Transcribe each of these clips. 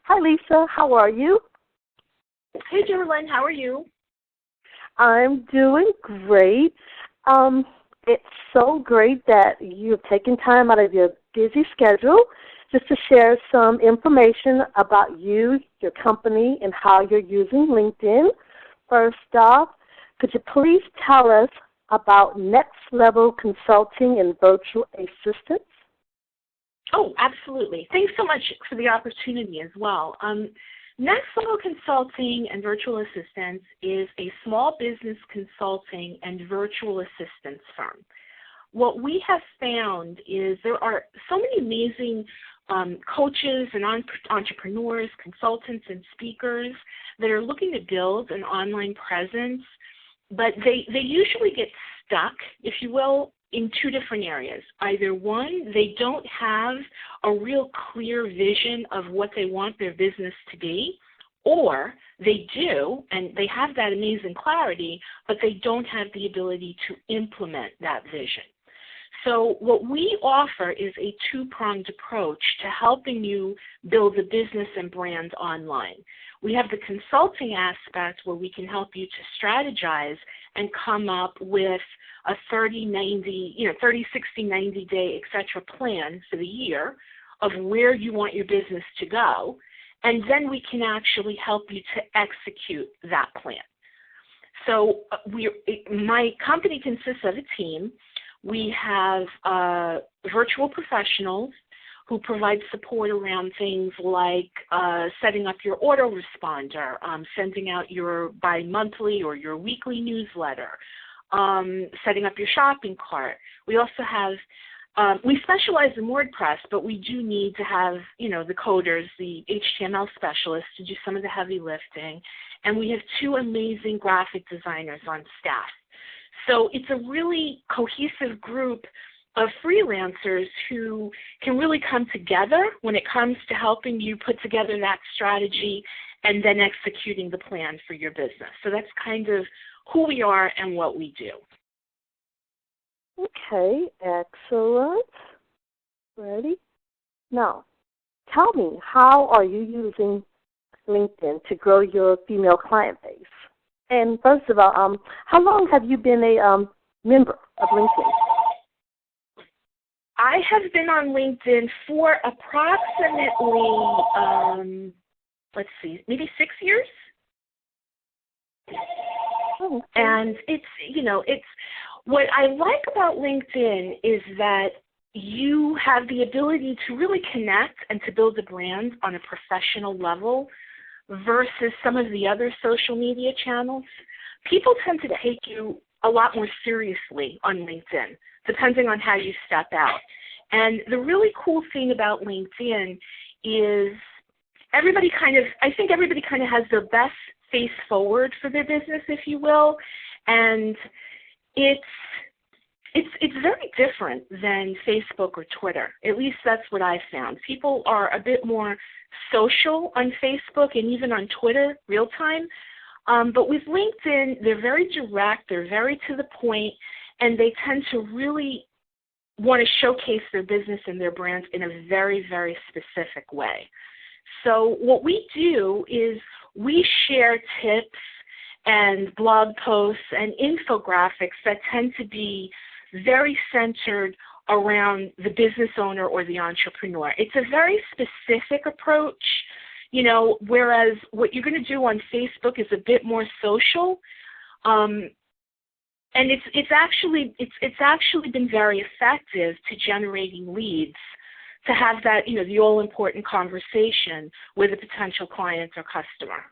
Hi, Lisa. How are you? Hey, Geraldine. How are you? I'm doing great. Um, it's so great that you've taken time out of your busy schedule just to share some information about you, your company, and how you're using LinkedIn. First off, could you please tell us about Next Level Consulting and Virtual Assistants? Oh, absolutely. Thanks so much for the opportunity as well. Next Level Consulting and Virtual Assistants is a small business consulting and virtual assistance firm. What we have found is there are so many amazing coaches and entrepreneurs, consultants, and speakers that are looking to build an online presence, but they usually get stuck, if you will, in two different areas. Either one, they don't have a real clear vision of what they want their business to be, or they do, and they have that amazing clarity, but they don't have the ability to implement that vision. So what we offer is a two-pronged approach to helping you build a business and brand online. We have the consulting aspect where we can help you to strategize and come up with a 30, 60, 90-day, etc. plan for the year of where you want your business to go, and then we can actually help you to execute that plan. So my company consists of a team. We have virtual professionals who provide support around things like setting up your autoresponder, sending out your bi-monthly or your weekly newsletter, setting up your shopping cart. We also have, we specialize in WordPress, but we do need to have, the coders, the HTML specialists to do some of the heavy lifting. And we have two amazing graphic designers on staff. So it's a really cohesive group of freelancers who can really come together when it comes to helping you put together that strategy and then executing the plan for your business. So that's kind of who we are and what we do. Okay, excellent. Ready? Now, tell me, how are you using LinkedIn to grow your female client base? And first of all, how long have you been a member of LinkedIn? I have been on LinkedIn for approximately, maybe 6 years. Oh, okay. And it's what I like about LinkedIn is that you have the ability to really connect and to build a brand on a professional level versus some of the other social media channels. People tend to take you a lot more seriously on LinkedIn, depending on how you step out. And the really cool thing about LinkedIn is I think everybody kind of has their best face forward for their business, if you will, and it's very different than Facebook or Twitter. At least that's what I've found. People are a bit more social on Facebook and even on Twitter, real time. But with LinkedIn, they're very direct, they're very to the point, and they tend to really want to showcase their business and their brand in a very, very specific way. So what we do is we share tips and blog posts and infographics that tend to be very centered around the business owner or the entrepreneur. It's a very specific approach, whereas what you're going to do on Facebook is a bit more social. And it's actually been very effective to generating leads to have that, the all-important conversation with a potential client or customer.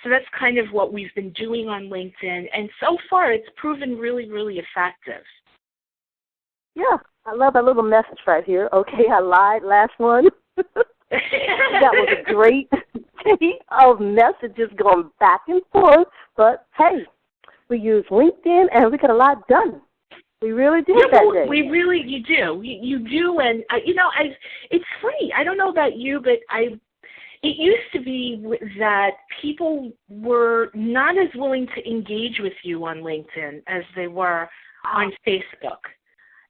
So that's kind of what we've been doing on LinkedIn, and so far it's proven really, really effective. Yeah, I love that little message right here. Okay, I lied, last one. That was a great day of messages going back and forth, but hey, we used LinkedIn and we got a lot done. We really did that day. You do. You do, and it's funny. I don't know about you, but it used to be that people were not as willing to engage with you on LinkedIn as they were on Facebook.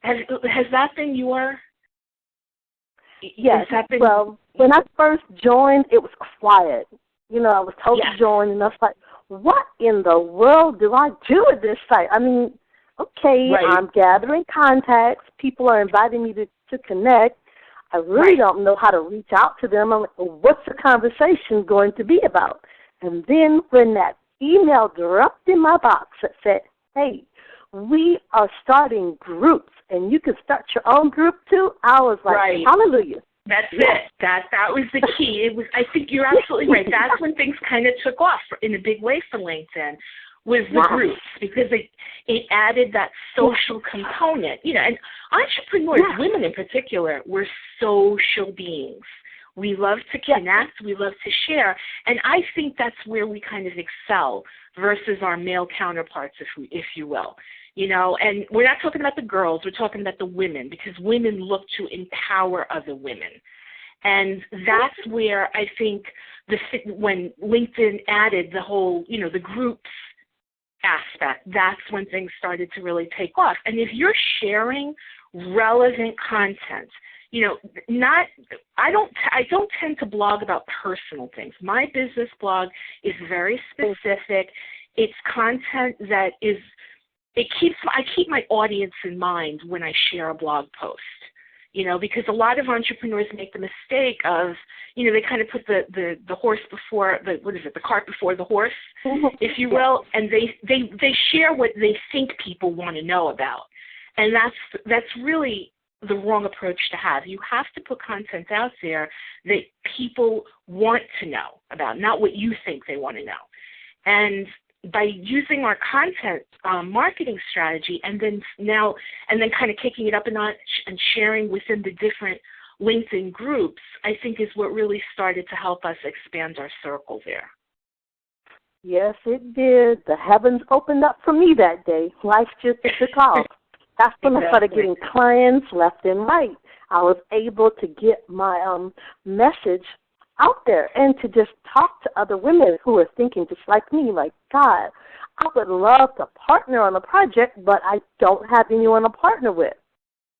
Has that been your? Yes. Has that been? Well, when I first joined, it was quiet. I was told Yes. to join, and I was like, what in the world do I do with this site? I mean, okay, Right. I'm gathering contacts. People are inviting me to connect. I really don't know how to reach out to them. I'm like, well, what's the conversation going to be about? And then when that email dropped in my box that said, hey, we are starting groups, and you can start your own group too, I was like, Right. hallelujah. That's it. That was the key. It was. I think you're absolutely right. That's when things kind of took off in a big way for LinkedIn, was the groups, because it added that social component. And entrepreneurs, women in particular, we're social beings. We love to connect. We love to share, and I think that's where we kind of excel versus our male counterparts, if you will. And we're not talking about the girls, we're talking about the women, because women look to empower other women. And that's where I think when LinkedIn added the whole, the groups aspect, that's when things started to really take off. And if you're sharing relevant content, I don't tend to blog about personal things. My business blog is very specific. It's content that is, I keep my audience in mind when I share a blog post, because a lot of entrepreneurs make the mistake of, they kind of put the horse before the cart before the horse, if you will, and they share what they think people want to know about, and that's really the wrong approach to have. You have to put content out there that people want to know about, not what you think they want to know, and by using our content marketing strategy and then kind of kicking it up a notch and sharing within the different LinkedIn groups, I think is what really started to help us expand our circle there. Yes, it did. The heavens opened up for me that day. Life just took off. That's when I started getting clients left and right. I was able to get my message out there and to just talk to other women who are thinking just like me, like, God, I would love to partner on a project, but I don't have anyone to partner with.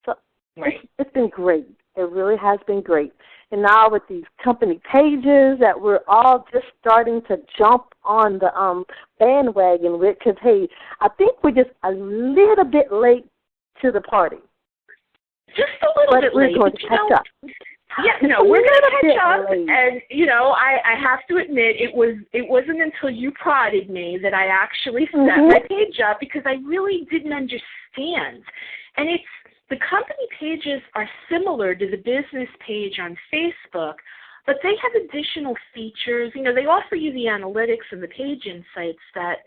So it's been great. It really has been great. And now with these company pages that we're all just starting to jump on the bandwagon with, because, hey, I think we're just a little bit late to the party. Just a little bit late. We're going to catch up. Yeah, no, we're going to catch up, and I have to admit it wasn't until you prodded me that I actually set my page up, because I really didn't understand. And the company pages are similar to the business page on Facebook, but they have additional features. They offer you the analytics and the page insights that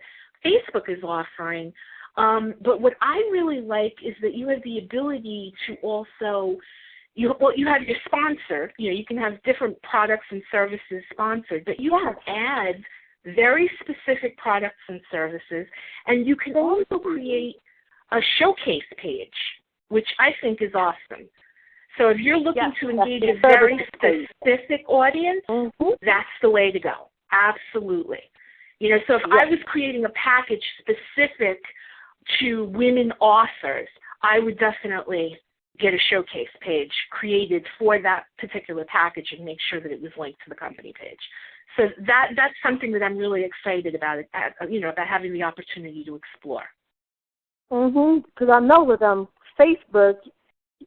Facebook is offering. But what I really like is that you have the ability to also, you have your sponsor. You can have different products and services sponsored, but you have ads, very specific products and services, and you can also create a showcase page, which I think is awesome. So if you're looking to engage a very specific audience, that's the way to go. Absolutely. So if I was creating a package specific to women authors, I would definitely get a showcase page created for that particular package and make sure that it was linked to the company page. So that's something that I'm really excited about, about having the opportunity to explore. Because I know with Facebook,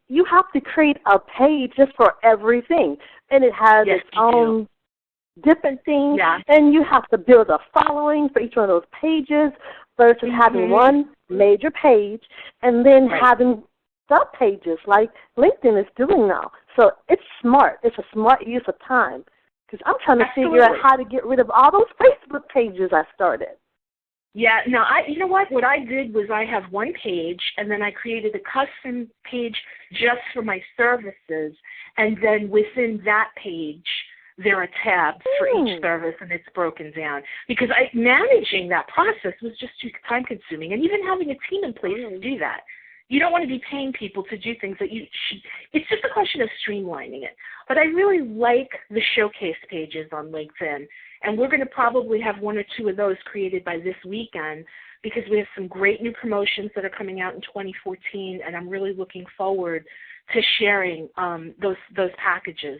you have to create a page just for everything, and it has its own different things, and you have to build a following for each one of those pages versus having one major page and then having sub-pages like LinkedIn is doing now. So it's smart. It's a smart use of time, because I'm trying to figure out how to get rid of all those Facebook pages I started. Yeah, no, you know what? What I did was I have one page, and then I created a custom page just for my services, and then within that page, there are tabs for each service, and it's broken down. Because managing that process was just too time-consuming, and even having a team in place to do that. You don't want to be paying people to do things that you should. It's just a question of streamlining it. But I really like the showcase pages on LinkedIn, and we're going to probably have one or two of those created by this weekend, because we have some great new promotions that are coming out in 2014, and I'm really looking forward to sharing those packages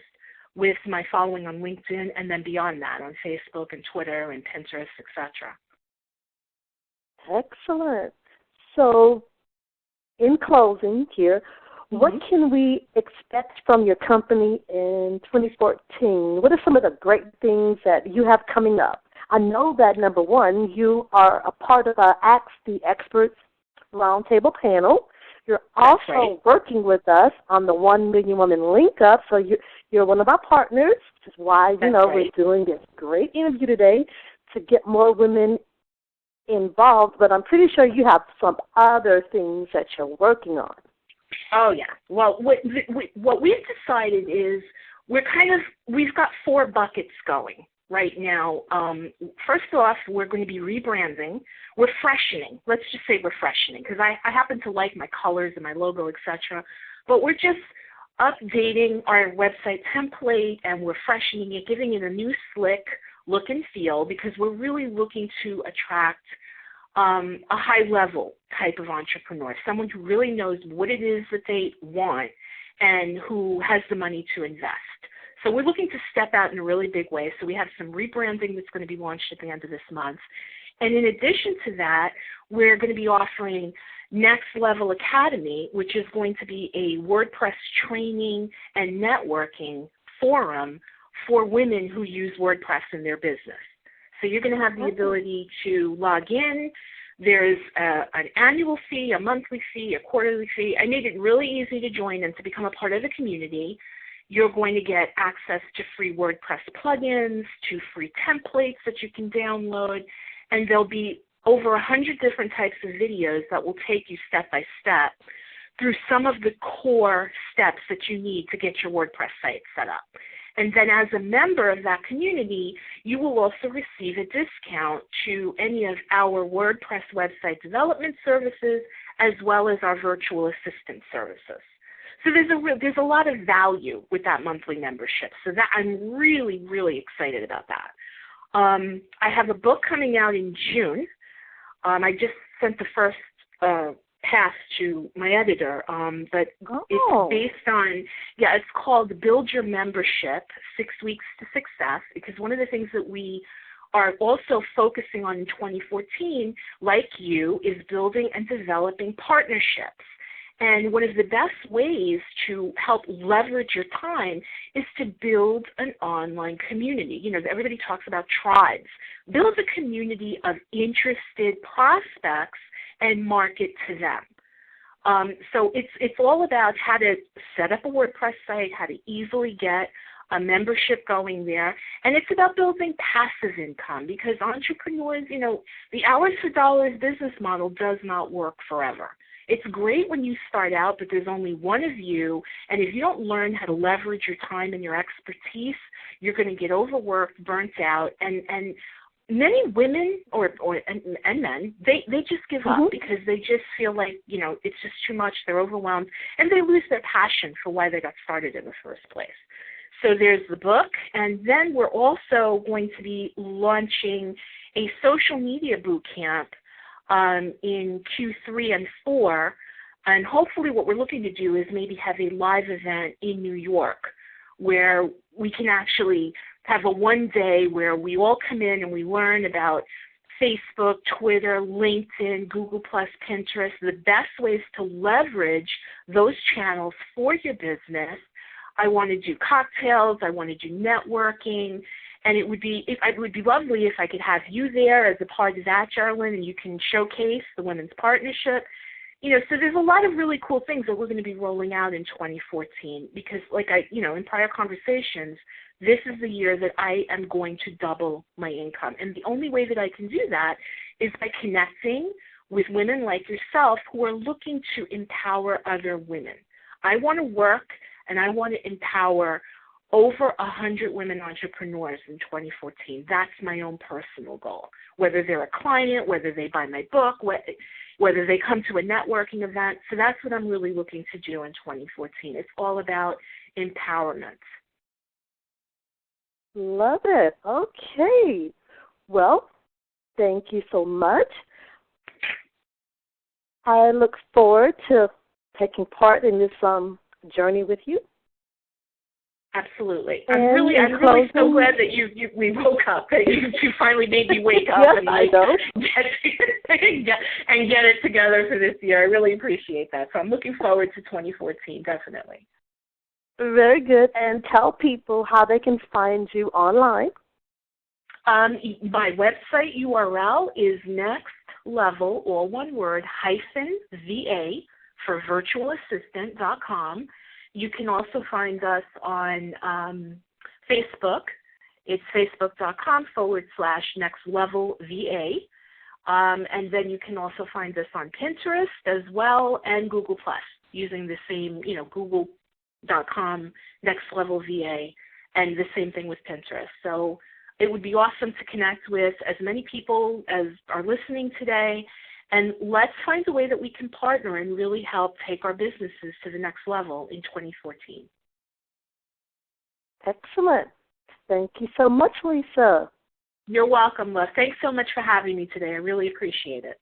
with my following on LinkedIn and then beyond that on Facebook and Twitter and Pinterest, etc. Excellent. So, in closing here, what can we expect from your company in 2014? What are some of the great things that you have coming up? I know that, number one, you are a part of our Ask the Experts Roundtable panel. You're also working with us on the 1 Million Women Link Up, so you're one of our partners, which is why, we're doing this great interview today to get more women involved, but I'm pretty sure you have some other things that you're working on. Oh, yeah. Well, what we've decided is we've got 4 buckets going right now. First off, we're going to be rebranding. We're freshening. Let's just say we're freshening because I happen to like my colors and my logo, etc. But we're just updating our website template and we're freshening it, giving it a new slick look and feel because we're really looking to attract a high-level type of entrepreneur, someone who really knows what it is that they want and who has the money to invest. So we're looking to step out in a really big way. So we have some rebranding that's going to be launched at the end of this month. And in addition to that, we're going to be offering Next Level Academy, which is going to be a WordPress training and networking forum for women who use WordPress in their business. So you're going to have the ability to log in. There's an annual fee, a monthly fee, a quarterly fee. I made it really easy to join and to become a part of the community. You're going to get access to free WordPress plugins, to free templates that you can download, and there'll be over 100 different types of videos that will take you step by step through some of the core steps that you need to get your WordPress site set up. And then as a member of that community, you will also receive a discount to any of our WordPress website development services as well as our virtual assistant services. So there's a lot of value with that monthly membership. So that I'm really, really excited about that. I have a book coming out in June. I just sent the first pass to my editor, but it's based on, it's called Build Your Membership, 6 Weeks to Success, because one of the things that we are also focusing on in 2014, like you, is building and developing partnerships. And one of the best ways to help leverage your time is to build an online community. Everybody talks about tribes. Build a community of interested prospects and market to them. So it's all about how to set up a WordPress site, how to easily get a membership going there, and it's about building passive income because entrepreneurs, the hours for dollars business model does not work forever. It's great when you start out, but there's only one of you, and if you don't learn how to leverage your time and your expertise, you're going to get overworked, burnt out, and many women and men, they just give up because they just feel like, it's just too much, they're overwhelmed, and they lose their passion for why they got started in the first place. So there's the book, and then we're also going to be launching a social media boot camp in Q3 and 4, and hopefully what we're looking to do is maybe have a live event in New York where we can actually have a one day where we all come in and we learn about Facebook, Twitter, LinkedIn, Google+, Pinterest, the best ways to leverage those channels for your business. I want to do cocktails, I want to do networking, and it would be lovely if I could have you there as a part of that, Jarlyn, and you can showcase the Women's Partnership. So there's a lot of really cool things that we're going to be rolling out in 2014 because, in prior conversations, this is the year that I am going to double my income. And the only way that I can do that is by connecting with women like yourself who are looking to empower other women. I want to work and I want to empower over 100 women entrepreneurs in 2014. That's my own personal goal. Whether they're a client, whether they buy my book, whether they come to a networking event. So that's what I'm really looking to do in 2014. It's all about empowerment. Love it. Okay. Well, thank you so much. I look forward to taking part in this journey with you. Absolutely. And I'm really so glad that we woke up, that you finally made me wake up yes, and I know. get it together for this year. I really appreciate that. So I'm looking forward to 2014, definitely. Very good. And tell people how they can find you online. My website URL is nextlevel, all one word, -VA for virtualassistant.com. You can also find us on Facebook. It's facebook.com/nextlevelVA. And then you can also find us on Pinterest as well and Google+, using the same, google.com nextlevelVA, and the same thing with Pinterest. So it would be awesome to connect with as many people as are listening today, and let's find a way that we can partner and really help take our businesses to the next level in 2014. Excellent. Thank you so much, Lisa. You're welcome, Liz. Thanks so much for having me today. I really appreciate it.